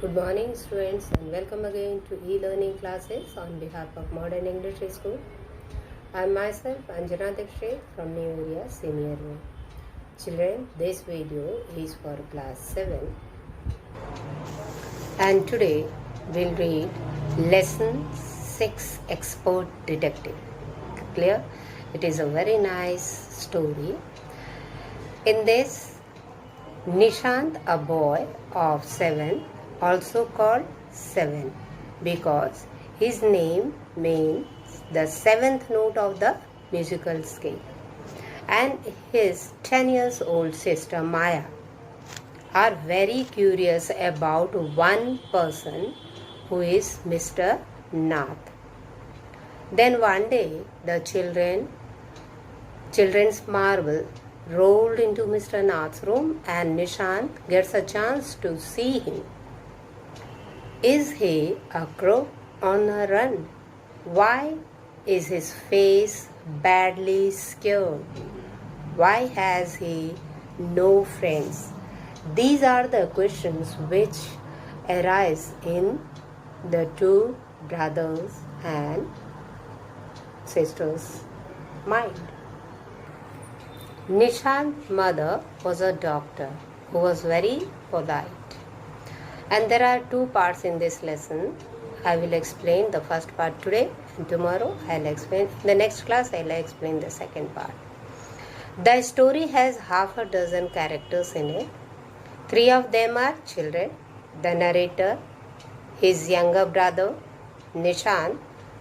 Good morning students and welcome again to e-learning classes on behalf of Modern English School. I am myself Anjana Dikshit from New Area Senior 1. Children, this video is for class 7 and today we'll read lesson 6 Expert Detective. Clear? It is a very nice story. In this, Nishant, a boy of 7, also called 7 because his name means the seventh note of the musical scale, and his 10 years old sister Maya are very curious about one person who is Mr. Nath. Then one day the children's marvel rolled into Mr. Nath's room and Nishant gets a chance to see him. Is he a crook on a run? Why is his face badly scared? Why has he no friends? These are the questions which arise in the two brothers and sisters' mind. Nishant's mother was a doctor who was very polite. And there are two parts in this lesson. I will explain the first part today, and tomorrow I'll explain. In the next class I'll explain the second part. The story has half a dozen characters in it. 3 of them are children: the narrator, his younger brother Nishant,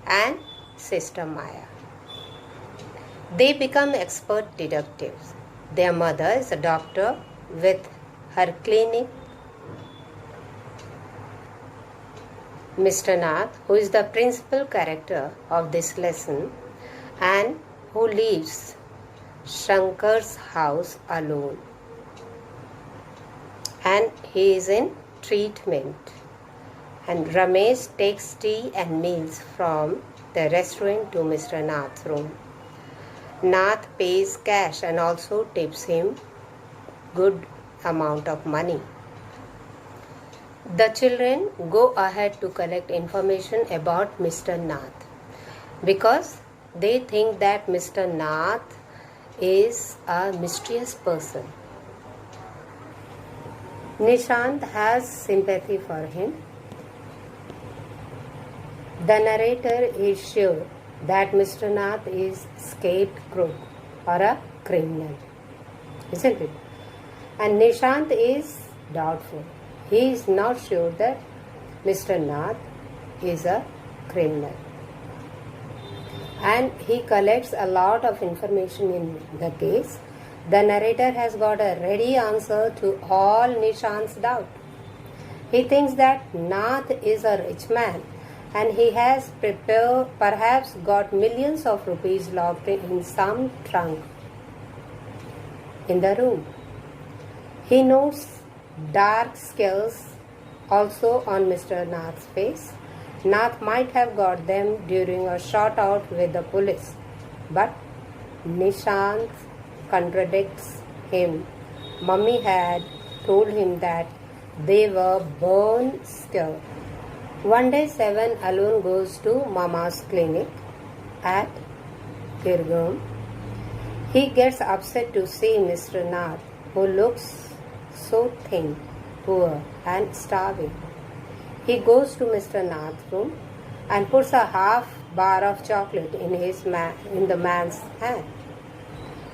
and sister Maya. They become expert detectives. Their mother is a doctor with her clinic. Mr. Nath, who is the principal character of this lesson and who leaves Shankar's house alone, and he is in treatment. And Ramesh takes tea and meals from the restaurant to Mr. Nath's room. Nath pays cash and also tips him good amount of money. The children go ahead to collect information about Mr. Nath because they think that Mr. Nath is a mysterious person. Nishant has sympathy for him. The narrator is sure that Mr. Nath is scapegoat or a criminal, isn't it? And Nishant is doubtful. He is not sure that Mr. Nath is a criminal. And he collects a lot of information in the case. The narrator has got a ready answer to all Nishant's doubt. He thinks that Nath is a rich man and he has perhaps got millions of rupees locked in some trunk in the room. He notes dark scales also on Mr. Nath's face. Nath might have got them during a shot out with the police, but Nishant contradicts him. Mummy had told him that they were bone scared. One day 7 alone goes to Mama's clinic at Girgaon. He gets upset to see Mr. Nath, who looks so thin, poor and starving. He goes to Mr. Nath's room and puts a half bar of chocolate in the man's hand.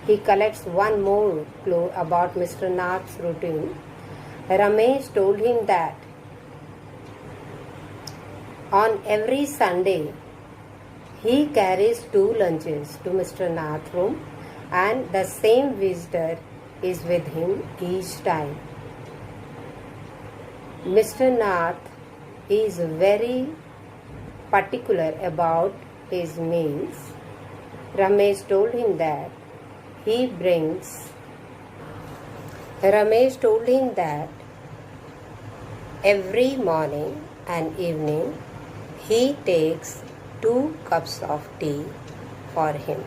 He collects one more clue about Mr. Nath's routine. Ramesh told him that on every Sunday he carries 2 lunches to Mr. Nath's room and the same visitor is with him each time. Mr. Nath is very particular about his meals. Ramesh told him that every morning and evening he takes 2 cups of tea for him.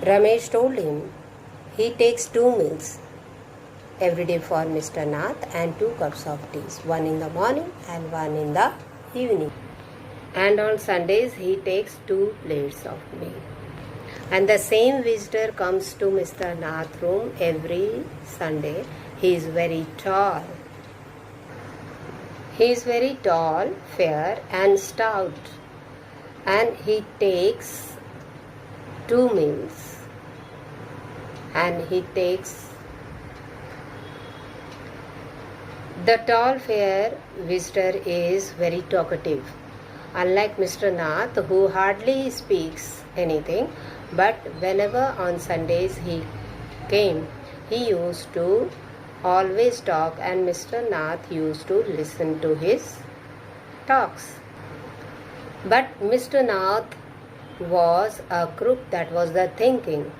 Ramesh told him he takes 2 meals every day for Mr. Nath and 2 cups of tea, one in the morning and one in the evening. And on Sundays he takes 2 plates of meal. And the same visitor comes to Mr. Nath's room every Sunday. He is very tall. He is very tall, fair and stout. And he takes 2 meals. And he takes the tall, fair visitor is very talkative. Unlike Mr. Nath, who hardly speaks anything, but whenever on Sundays he came, he used to always talk, and Mr. Nath used to listen to his talks. But Mr. Nath was a crook, that was the thinking.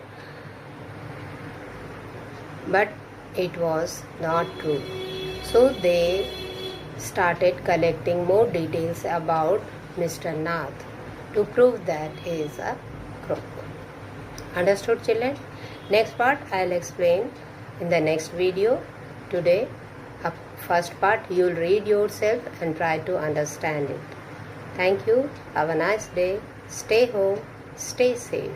But it was not true. So they started collecting more details about Mr. Nath to prove that he is a crook. Understood, children? Next part I'll explain in the next video. Today, first part you'll read yourself and try to understand it. Thank you. Have a nice day. Stay home. Stay safe.